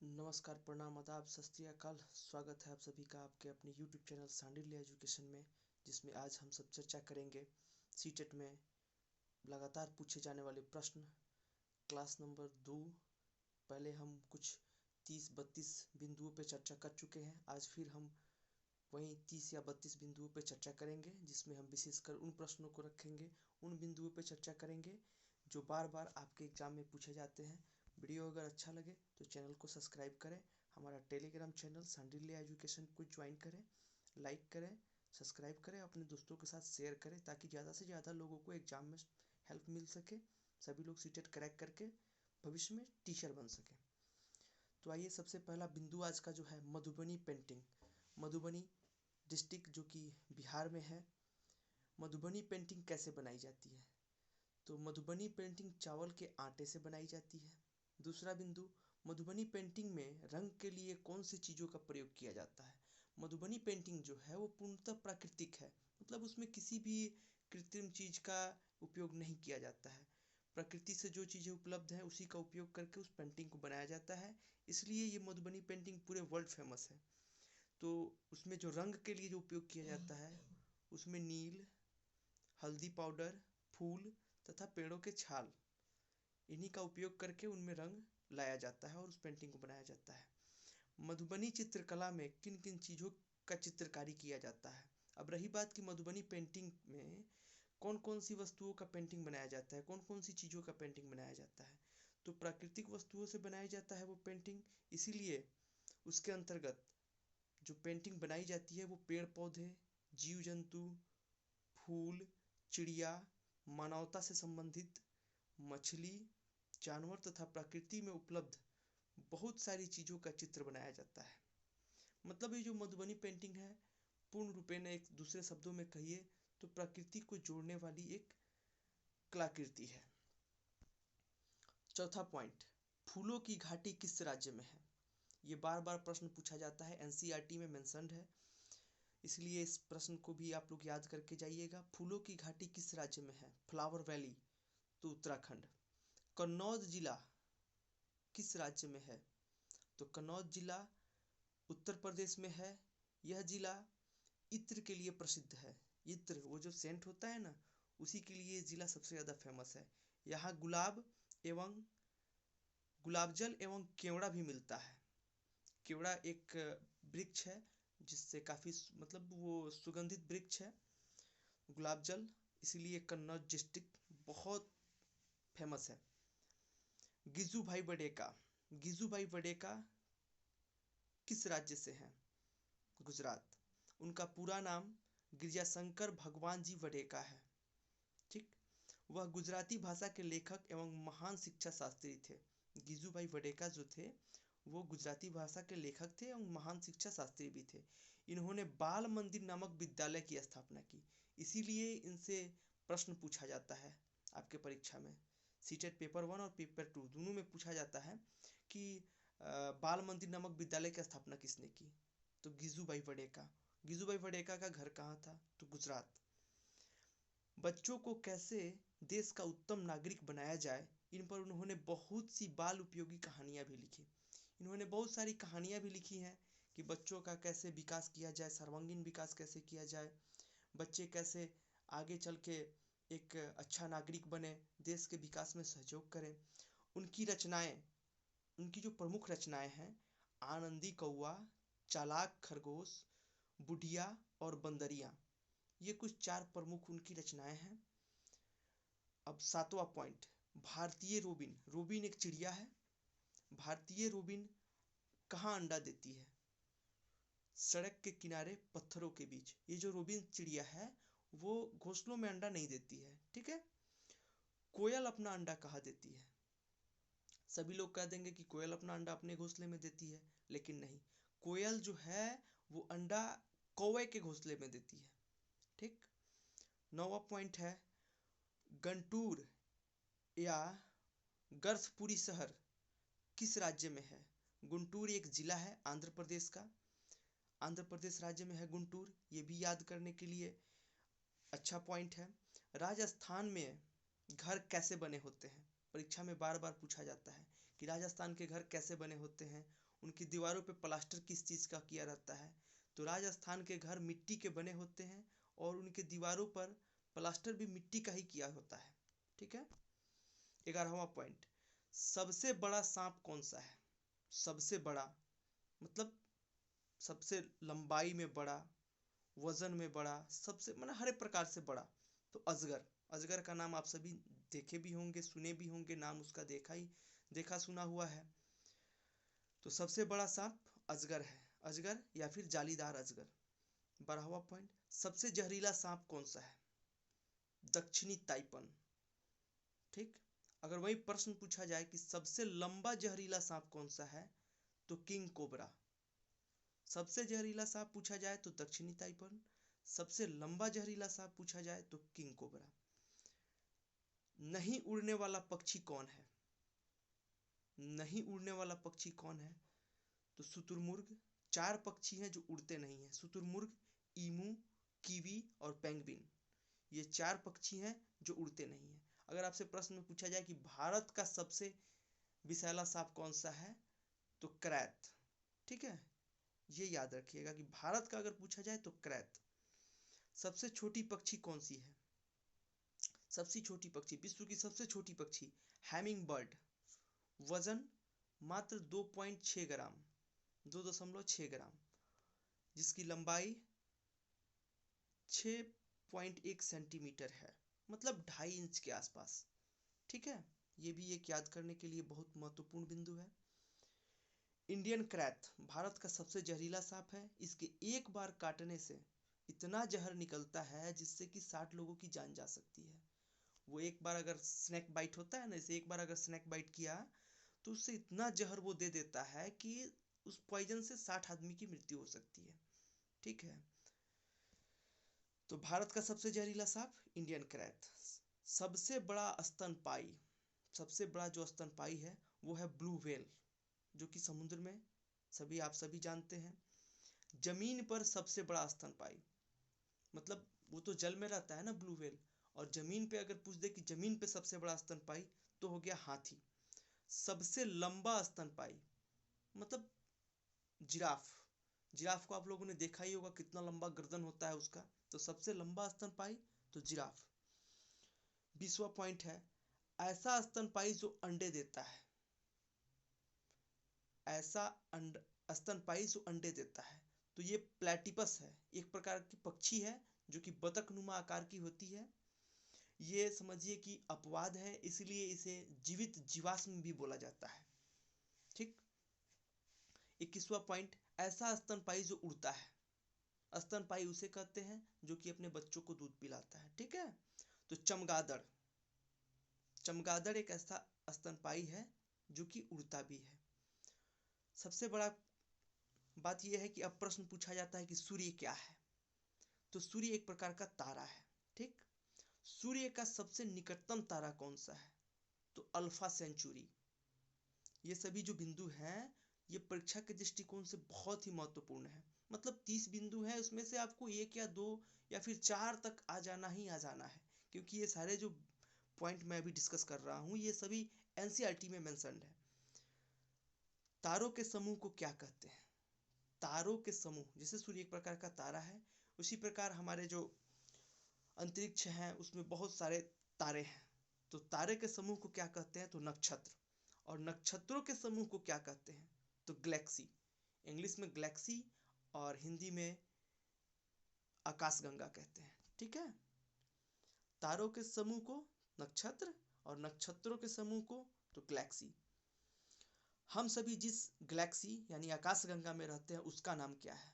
नमस्कार, प्रणाम, आदाब, सत श्री अकाल। स्वागत है आप सभी का आपके अपने यूट्यूब चैनल सांडिल्य एजुकेशन में, जिसमें आज हम सब चर्चा करेंगे सीटेट में लगातार पूछे जाने वाले प्रश्न क्लास नंबर 2। पहले हम कुछ 30-32 बिंदुओं पर चर्चा कर चुके हैं। आज फिर हम वहीं 30 या 32 बिंदुओं पर चर्चा करेंगे, जिसमें हम विशेषकर उन प्रश्नों को रखेंगे, उन बिंदुओं पर चर्चा करेंगे जो बार बार आपके एग्जाम में पूछे जाते हैं। वीडियो अगर अच्छा लगे तो चैनल को सब्सक्राइब करें, हमारा टेलीग्राम चैनल सांडिल्य एजुकेशन को ज्वाइन करें, लाइक करें, सब्सक्राइब करें, अपने दोस्तों के साथ शेयर करें ताकि ज़्यादा से ज़्यादा लोगों को एग्जाम में हेल्प मिल सके, सभी लोग सीटेट क्रैक करके भविष्य में टीचर बन सके। तो आइए, सबसे पहला बिंदु आज का जो है मधुबनी पेंटिंग। मधुबनी डिस्ट्रिक्ट जो कि बिहार में है, मधुबनी पेंटिंग कैसे बनाई जाती है? तो मधुबनी पेंटिंग चावल के आटे से बनाई जाती है। दूसरा बिंदु, मधुबनी पेंटिंग में रंग के लिए कौन सी चीज़ों का प्रयोग किया जाता है? मधुबनी पेंटिंग जो है वो पूर्णतः प्राकृतिक है, मतलब उसमें किसी भी कृत्रिम चीज़ का उपयोग नहीं किया जाता है। प्रकृति से जो चीज़ें उपलब्ध हैं उसी का उपयोग करके उस पेंटिंग को बनाया जाता है, इसलिए ये मधुबनी पेंटिंग पूरे वर्ल्ड फेमस है। तो उसमें जो रंग के लिए जो उपयोग किया जाता है उसमें नील, हल्दी पाउडर, फूल तथा पेड़ों के छाल, इन्हीं का उपयोग करके उनमें रंग लाया जाता है और उस पेंटिंग को बनाया जाता है। मधुबनी चित्रकला में किन किन चीज़ों का चित्रकारी किया जाता है? अब रही बात कि मधुबनी पेंटिंग में कौन कौन सी वस्तुओं का पेंटिंग बनाया जाता है, कौन कौन सी चीज़ों का पेंटिंग बनाया जाता है। तो प्राकृतिक वस्तुओं से बनाया जाता है वो पेंटिंग, इसीलिए उसके अंतर्गत जो पेंटिंग बनाई जाती है वो पेड़ पौधे, जीव जंतु, फूल, चिड़िया, मानवता से संबंधित, मछली, जानवर तथा प्रकृति में उपलब्ध बहुत सारी चीज़ों का चित्र बनाया जाता है। मतलब ये जो मधुबनी पेंटिंग है पूर्ण रूपेण, एक दूसरे शब्दों में कहिए तो प्रकृति को जोड़ने वाली एक कलाकृति है। चौथा पॉइंट, फूलों की घाटी किस राज्य में है? ये बार बार प्रश्न पूछा जाता है, एनसीईआरटी में मेंशन्ड है, इसलिए इस प्रश्न को भी आप लोग याद करके जाइएगा। फूलों की घाटी किस राज्य में है? फ्लावर वैली, तो उत्तराखंड। कन्नौज जिला किस राज्य में है? तो कन्नौज जिला उत्तर प्रदेश में है। यह जिला इत्र के लिए प्रसिद्ध है। इत्र, वो जो सेंट होता है ना, उसी के लिए जिला सबसे ज़्यादा फेमस है। यहाँ गुलाब जल एवं केवड़ा भी मिलता है। केवड़ा एक वृक्ष है जिससे काफ़ी मतलब वो सुगंधित वृक्ष है। गुलाब जल, इसीलिए कन्नौज डिस्ट्रिक्ट बहुत फेमस है। गिजुभाई बडेका, गिजुभाई बडेका किस राज्य से हैं? गुजरात। उनका पूरा नाम गिरजाशंकर भगवान जी वडेका है। ठीक, वह गुजराती भाषा के लेखक एवं महान शिक्षा शास्त्री थे। गिजुभाई वडेका जो थे वो गुजराती भाषा के लेखक थे एवं महान शिक्षा शास्त्री भी थे। इन्होंने बाल मंदिर नामक विद्यालय की स्थापना की, इसीलिए इनसे प्रश्न पूछा जाता है आपके परीक्षा में। सीटेट पेपर 1 और पेपर 2 दोनों में पूछा जाता है कि बाल मंदिर नामक विद्यालय की स्थापना किसने की? तो गिजुभाई वडेका। गिजुभाई वडेका का घर कहाँ था? तो गुजरात। बच्चों को कैसे देश का उत्तम नागरिक बनाया जाए, इन पर उन्होंने बहुत सी बाल उपयोगी कहानियाँ भी लिखी। इन्होंने बहुत सारी कहानियाँ भी लिखी हैं कि बच्चों का कैसे विकास किया जाए, सर्वांगीण विकास कैसे किया जाए, बच्चे कैसे आगे चल के एक अच्छा नागरिक बने, देश के विकास में सहयोग करें। उनकी रचनाएं, उनकी जो प्रमुख रचनाएं हैं, आनंदी कौआ, चालाक खरगोश, बुढ़िया और बंदरिया, ये कुछ 4 प्रमुख उनकी रचनाएं हैं। अब 7वां पॉइंट, भारतीय रोबिन। रोबिन एक चिड़िया है। भारतीय रोबिन कहाँ अंडा देती है? सड़क के किनारे पत्थरों के बीच। ये जो रोबिन चिड़िया है वो घोंसलों में अंडा नहीं देती है, ठीक है। कोयल अपना अंडा कहाँ देती है? सभी लोग कह देंगे कि कोयल अपना अंडा अपने घोंसले में देती है, लेकिन नहीं, कोयल जो है वो अंडा कौवे के घोंसले में देती है। ठीक। 9वां पॉइंट है, गंटूर या गर्भपुरी शहर किस राज्य में है? गुंटूर एक जिला है आंध्र प्रदेश का, आंध्र प्रदेश राज्य में है गुंटूर, ये भी याद करने के लिए अच्छा पॉइंट है। राजस्थान में घर कैसे बने होते हैं? परीक्षा में बार बार पूछा जाता है कि राजस्थान के घर कैसे बने होते हैं, उनकी दीवारों पे प्लास्टर किस चीज़ का किया रहता है, तो राजस्थान के घर मिट्टी के बने होते हैं और उनके दीवारों पर प्लास्टर भी मिट्टी का ही किया होता है। ठीक है। 11वां पॉइंट, सबसे बड़ा सांप कौन सा है? सबसे बड़ा मतलब सबसे लंबाई में बड़ा, वजन में बड़ा, सबसे मतलब हर एक प्रकार से बड़ा, तो अजगर। अजगर का नाम आप सभी देखे भी होंगे, सुने भी होंगे, नाम उसका देखा सुना हुआ है। तो सबसे बड़ा सांप अजगर है, अजगर या फिर जालीदार अजगर। 12वां पॉइंट, सबसे जहरीला सांप कौन सा है? दक्षिणी ताइपन। ठीक। अगर वही प्रश्न पूछा जाए कि सबसे लंबा जहरीला सांप कौन सा है, तो किंग कोबरा। सबसे जहरीला सांप पूछा जाए तो दक्षिणी ताइपन, सबसे लंबा जहरीला सांप पूछा जाए तो किंग कोबरा। नहीं उड़ने वाला पक्षी कौन है? नहीं उड़ने वाला पक्षी कौन है? तो शुतुरमुर्ग। 4 पक्षी हैं जो उड़ते नहीं हैं, शुतुरमुर्ग, ईमू, कीवी और पेंगुइन। ये 4 पक्षी हैं जो उड़ते नहीं हैं। अगर आपसे प्रश्न में पूछा जाए कि भारत का सबसे विषैला सांप कौन सा है, तो क्रैत। ठीक है, ये याद रखिएगा कि भारत का अगर पूछा जाए तो क्रैत। सबसे छोटी पक्षी कौन सी है? सबसे छोटी पक्षी, विश्व की सबसे छोटी पक्षी हैमिंग बर्ड। वजन मात्र 2.6 ग्राम, 2.6 ग्राम, जिसकी लंबाई 6.1 सेंटीमीटर है, मतलब 2.5 इंच के आसपास। ठीक है, ये भी एक याद करने के लिए बहुत महत्वपूर्ण बिंदु है। इंडियन क्रैत भारत का सबसे जहरीला सांप है। इसके एक बार काटने से इतना जहर निकलता है जिससे कि 60 लोगों की जान जा सकती है। वो एक बार अगर स्नैक बाइट होता है ना, इसे एक बार अगर स्नैक बाइट किया तो उससे इतना जहर वो दे देता है कि उस पॉइजन से 60 आदमी की मृत्यु हो सकती है। ठीक है, तो भारत का सबसे जहरीला सांप इंडियन क्रैत। सबसे बड़ा स्तनपाई, सबसे बड़ा जो स्तनपाई है वो है ब्लू व्हेल, जो कि समुद्र में आप सभी जानते हैं। जमीन पर सबसे बड़ा स्तनपाई, मतलब वो तो जल में रहता है ना ब्लू व्हेल, और जमीन पे अगर पूछ दे कि जमीन पे सबसे बड़ा स्तनपाई, तो हो गया हाथी। सबसे लंबा स्तनपाई मतलब जिराफ। जिराफ को आप लोगों ने देखा ही होगा, कितना लंबा गर्दन होता है उसका, तो सबसे लंबा स्तनपाई तो जिराफ। 20वां पॉइंट है, ऐसा स्तनपाई जो अंडे देता है। ऐसा स्तनपाई जो अंडे देता है, तो ये प्लेटिपस है, एक प्रकार की पक्षी है जो कि बतख नुमा आकार की होती है। ये समझिए कि अपवाद है, इसलिए इसे जीवित जीवाश्म भी बोला जाता है। ठीक। 21वां पॉइंट, ऐसा स्तनपाई जो उड़ता है। स्तनपाई उसे कहते हैं जो कि अपने बच्चों को दूध पिलाता है। ठीक है, तो चमगादड़। चमगादड़ एक ऐसा स्तनपाई है जो कि उड़ता भी है। सबसे बड़ा बात यह है कि अब प्रश्न पूछा जाता है कि सूर्य क्या है, तो सूर्य एक प्रकार का तारा है। ठीक। सूर्य का सबसे निकटतम तारा कौन सा है, तो अल्फा सेंचुरी। ये सभी जो बिंदु हैं ये परीक्षा के दृष्टिकोण से बहुत ही महत्वपूर्ण है। मतलब 30 बिंदु हैं, उसमें से आपको 1 या 2 या फिर 4 तक आ जाना ही आ जाना है, क्योंकि ये सारे जो पॉइंट मैं अभी डिस्कस कर रहा हूँ ये सभी एनसीईआरटी में मेंशन्ड है। तारों के समूह को क्या कहते हैं? तारों के समूह, जैसे सूर्य एक प्रकार का तारा है, उसी प्रकार हमारे जो अंतरिक्ष हैं उसमें बहुत सारे तारे हैं, तो तारे के समूह को क्या कहते हैं, तो नक्षत्र। और नक्षत्रों के समूह को क्या कहते हैं, तो गैलेक्सी। इंग्लिश में गैलेक्सी और हिंदी में आकाशगंगा कहते हैं। ठीक है, तारों के समूह को नक्षत्र और नक्षत्रों के समूह को तो गैलेक्सी। हम सभी जिस गैलेक्सी यानी आकाशगंगा में रहते हैं उसका नाम क्या है,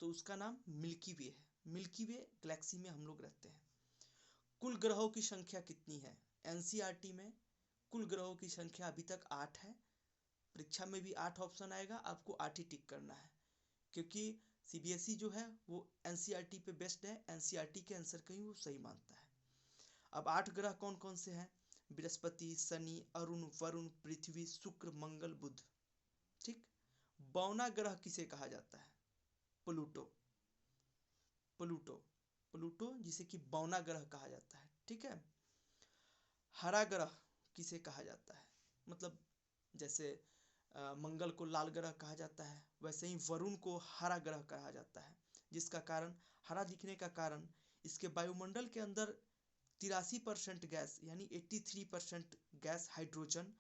तो उसका नाम मिल्की वे है। मिल्की वे गैलेक्सी में हम लोग रहते हैं। कुल ग्रहों की संख्या कितनी है? एनसीईआरटी में कुल ग्रहों की संख्या अभी तक 8 है। परीक्षा में भी 8 ऑप्शन आएगा, आपको 8 ही टिक करना है, क्योंकि सीबीएसई जो है वो एनसीईआरटी पे बेस्ड है, एनसीईआरटी के आंसर को ही वो सही मानता है। अब 8 ग्रह कौन कौन से हैं? बृहस्पति, शनि, अरुण, वरुण, पृथ्वी, शुक्र, मंगल, बुध। ठीक। बौना ग्रह किसे कहा जाता है? प्लूटो। प्लूटो, प्लूटो जिसे कि बौना ग्रह कहा जाता है। ठीक है। हरा ग्रह किसे कहा जाता है? मतलब जैसे मंगल को लाल ग्रह कहा जाता है, वैसे ही वरुण को हरा ग्रह कहा जाता है। जिसका कारण, हरा दिखने का कारण, इसके वायुमंडल के अंदर 83% गैस यानी 83% गैस हाइड्रोजन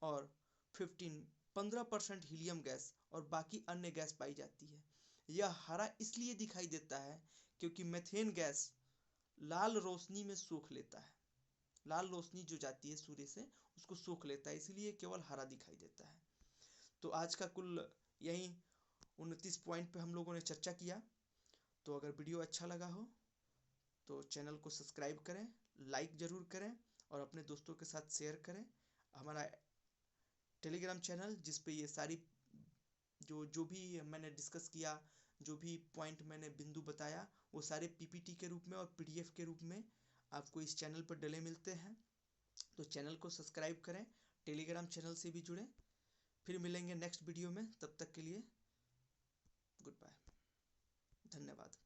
और 15% हीलियम गैस और बाकी अन्य गैस पाई जाती है। यह हरा इसलिए दिखाई देता है क्योंकि मीथेन गैस लाल रोशनी में सोख लेता है। लाल रोशनी जो जाती है सूर्य से उसको सोख लेता है, इसलिए केवल हरा दिखाई देता है। तो आज का कुल यही 29 पॉइंट पे हम लोगों ने चर्चा किया। तो अगर वीडियो अच्छा लगा हो तो चैनल को सब्सक्राइब करें, लाइक ज़रूर करें और अपने दोस्तों के साथ शेयर करें। हमारा टेलीग्राम चैनल जिस पे ये सारी जो भी मैंने डिस्कस किया, जो भी पॉइंट मैंने बिंदु बताया, वो सारे पीपीटी के रूप में और पीडीएफ के रूप में आपको इस चैनल पर डले मिलते हैं। तो चैनल को सब्सक्राइब करें, टेलीग्राम चैनल से भी जुड़ें। फिर मिलेंगे नेक्स्ट वीडियो में, तब तक के लिए गुड बाय, धन्यवाद।